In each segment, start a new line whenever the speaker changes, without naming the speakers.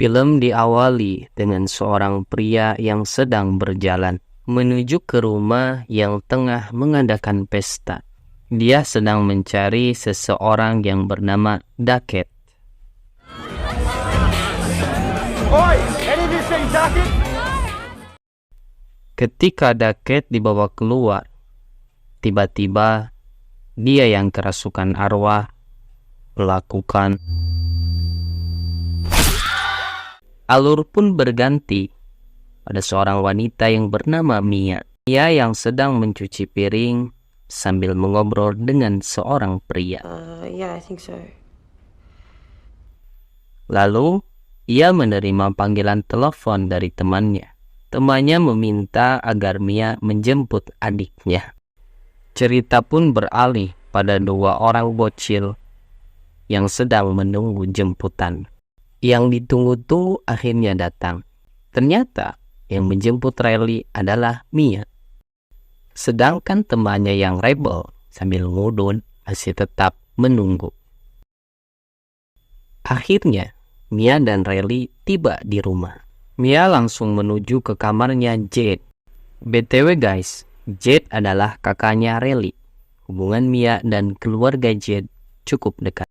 Film diawali dengan seorang pria yang sedang berjalan menuju ke rumah yang tengah mengadakan pesta. Dia sedang mencari seseorang yang bernama Duckett.
Oi, any of you say Duckett?
Ketika Duckett dibawa keluar, tiba-tiba dia yang kerasukan arwah melakukan. Alur pun berganti pada seorang wanita yang bernama Mia. Mia yang sedang mencuci piring sambil mengobrol dengan seorang pria.
Yeah, I think so.
Lalu, ia menerima panggilan telepon dari temannya. Temannya meminta agar Mia menjemput adiknya. Cerita pun beralih pada dua orang bocil yang sedang menunggu jemputan. Yang ditunggu-tunggu akhirnya datang. Ternyata yang menjemput Riley adalah Mia. Sedangkan temannya yang rebel sambil ngudun masih tetap menunggu. Akhirnya Mia dan Riley tiba di rumah. Mia langsung menuju ke kamarnya Jade. BTW guys, Jade adalah kakaknya Riley. Hubungan Mia dan keluarga Jade cukup dekat.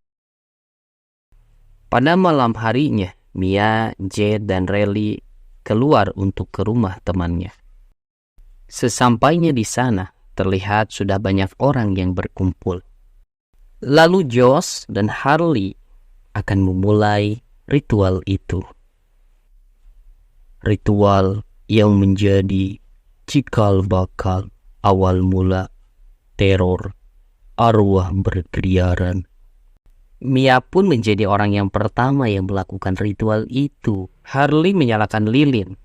Pada malam harinya, Mia, Jade, dan Riley keluar untuk ke rumah temannya. Sesampainya di sana, terlihat sudah banyak orang yang berkumpul. Lalu Josh dan Harley akan memulai ritual itu. Ritual yang menjadi cikal bakal awal mula teror arwah berkeliaran. Mia pun menjadi orang yang pertama yang melakukan ritual itu. Harley menyalakan lilin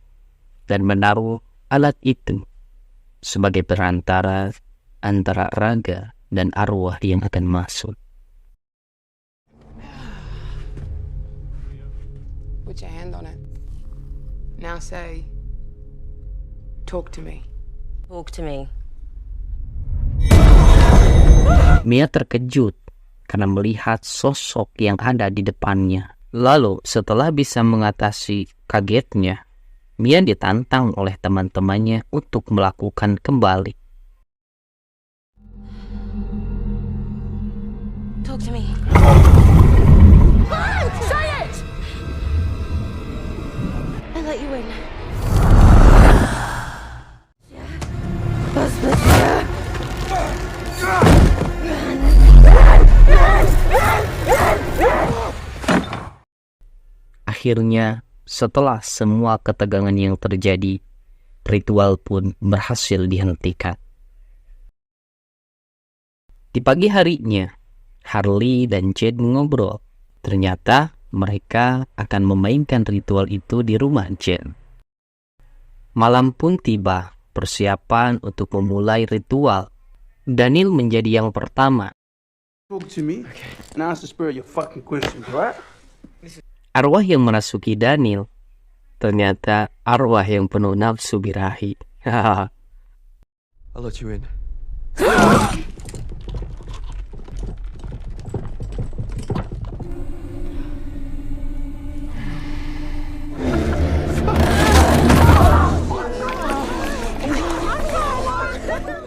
dan menaruh alat itu sebagai perantara antara raga dan arwah yang akan masuk.
Put your hand on it. Now say, talk to me.
Talk to me.
Mia terkejut karena melihat sosok yang ada di depannya. Lalu setelah bisa mengatasi kagetnya, Mia ditantang oleh teman-temannya untuk melakukan kembali.
Talk to me.
Say it!
I let you in.
Akhirnya, setelah semua ketegangan yang terjadi, ritual pun berhasil dihentikan. Di pagi harinya, Harley dan Jade mengobrol. Ternyata mereka akan memainkan ritual itu di rumah Jade. Malam pun tiba, persiapan untuk memulai ritual. Daniel menjadi yang pertama.
Talk to me, and ask to spare your fucking questions, right?
Arwah yang merasuki Daniel ternyata arwah yang penuh nafsu birahi.
I'll let you in.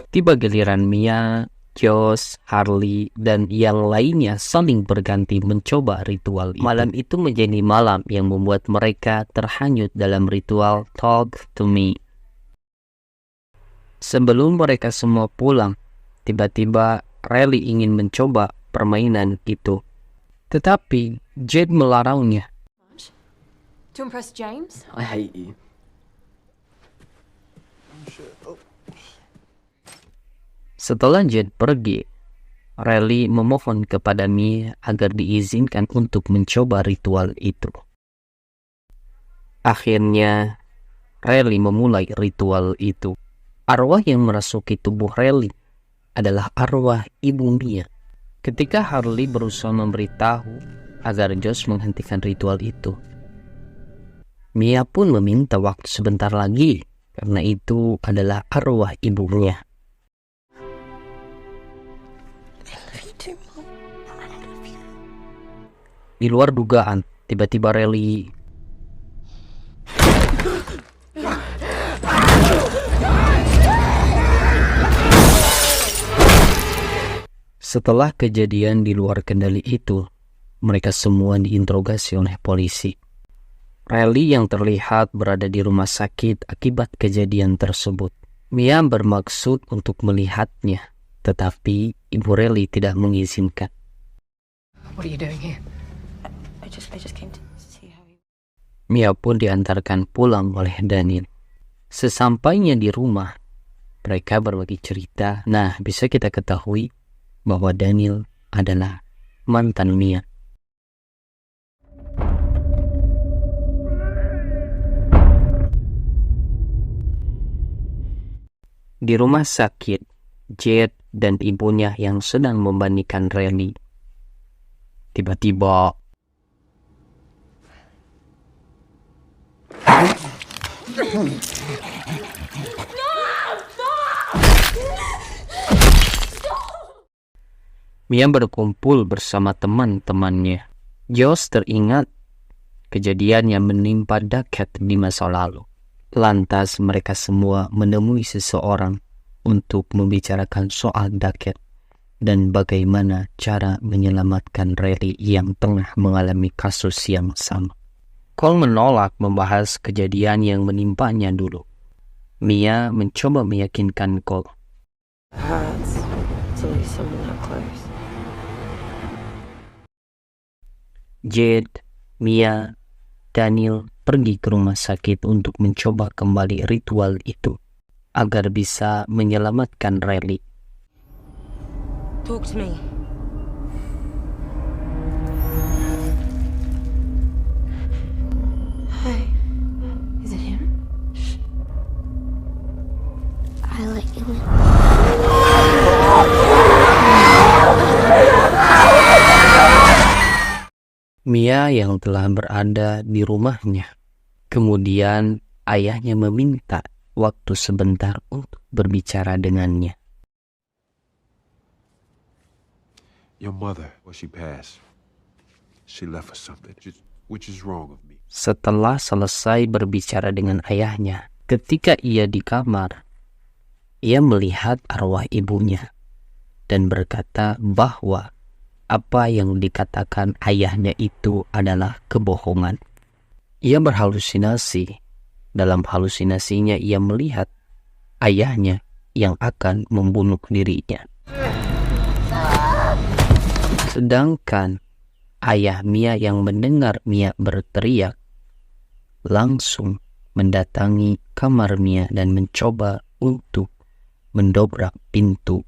Tiba giliran Mia, Josh, Harley, dan yang lainnya saling berganti mencoba ritual itu. Malam itu menjadi malam yang membuat mereka terhanyut dalam ritual Talk to Me. Sebelum mereka semua pulang, tiba-tiba Riley ingin mencoba permainan itu. Tetapi Jade melarangnya.
To impress James?
I hate you.
Setelah Jade pergi, Riley memohon kepada Mia agar diizinkan untuk mencoba ritual itu. Akhirnya, Riley memulai ritual itu. Arwah yang merasuki tubuh Riley adalah arwah ibu Mia. Ketika Harley berusaha memberitahu agar Josh menghentikan ritual itu, Mia pun meminta waktu sebentar lagi karena itu adalah arwah ibunya. Di luar dugaan, tiba-tiba Rally setelah kejadian di luar kendali itu, mereka semua diinterogasi oleh polisi. Rally yang terlihat berada di rumah sakit akibat kejadian tersebut. Mia bermaksud untuk melihatnya, tetapi ibu Rally tidak mengizinkan.
What are you doing here?
I just came to see how you...
Mia pun diantarkan pulang oleh Daniel. Sesampainya di rumah, mereka berbagi cerita. Nah, bisa kita ketahui bahwa Daniel adalah mantan Mia. Di rumah sakit, Jade dan ibunya yang sedang membandingkan Rally. Tiba-tiba Mia berkumpul bersama teman-temannya. Josh teringat kejadian yang menimpa Duckett di masa lalu. Lantas mereka semua menemui seseorang untuk membicarakan soal Duckett dan bagaimana cara menyelamatkan Rally yang tengah mengalami kasus yang sama. Cole menolak membahas kejadian yang menimpanya dulu. Mia mencoba meyakinkan Cole.
Hurts to lose someone that close.
Jade, Mia, Daniel pergi ke rumah sakit untuk mencoba kembali ritual itu agar bisa menyelamatkan Rally.
Talk to me. Hi. Is it him?
I let you in.
Mia yang telah berada di rumahnya. Kemudian ayahnya meminta waktu sebentar untuk berbicara dengannya.
Your mother, when she passed, she left us something, which is wrong of me.
Setelah selesai berbicara dengan ayahnya, ketika ia di kamar, ia melihat arwah ibunya dan berkata bahwa apa yang dikatakan ayahnya itu adalah kebohongan. Ia berhalusinasi. Dalam halusinasinya ia melihat ayahnya yang akan membunuh dirinya. Sedangkan ayah Mia yang mendengar Mia berteriak langsung mendatangi kamar Mia dan mencoba untuk mendobrak pintu.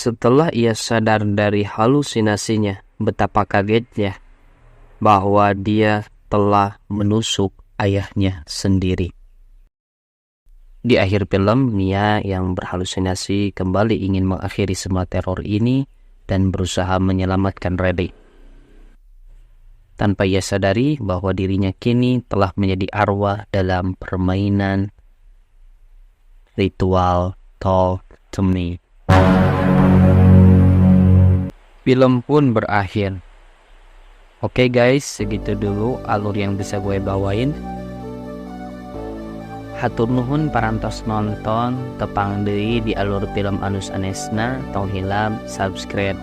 Setelah ia sadar dari halusinasinya, betapa kagetnya bahwa dia telah menusuk ayahnya sendiri. Di akhir film, Mia yang berhalusinasi kembali ingin mengakhiri semua teror ini dan berusaha menyelamatkan Rally. Tanpa ia sadari bahwa dirinya kini telah menjadi arwah dalam permainan ritual Talk to Me. Film pun berakhir. Oke guys, segitu dulu alur yang bisa gue bawain. Hatur nuhun parantos nonton, tepang deui di alur film anu sanesna, tong hilap, subscribe,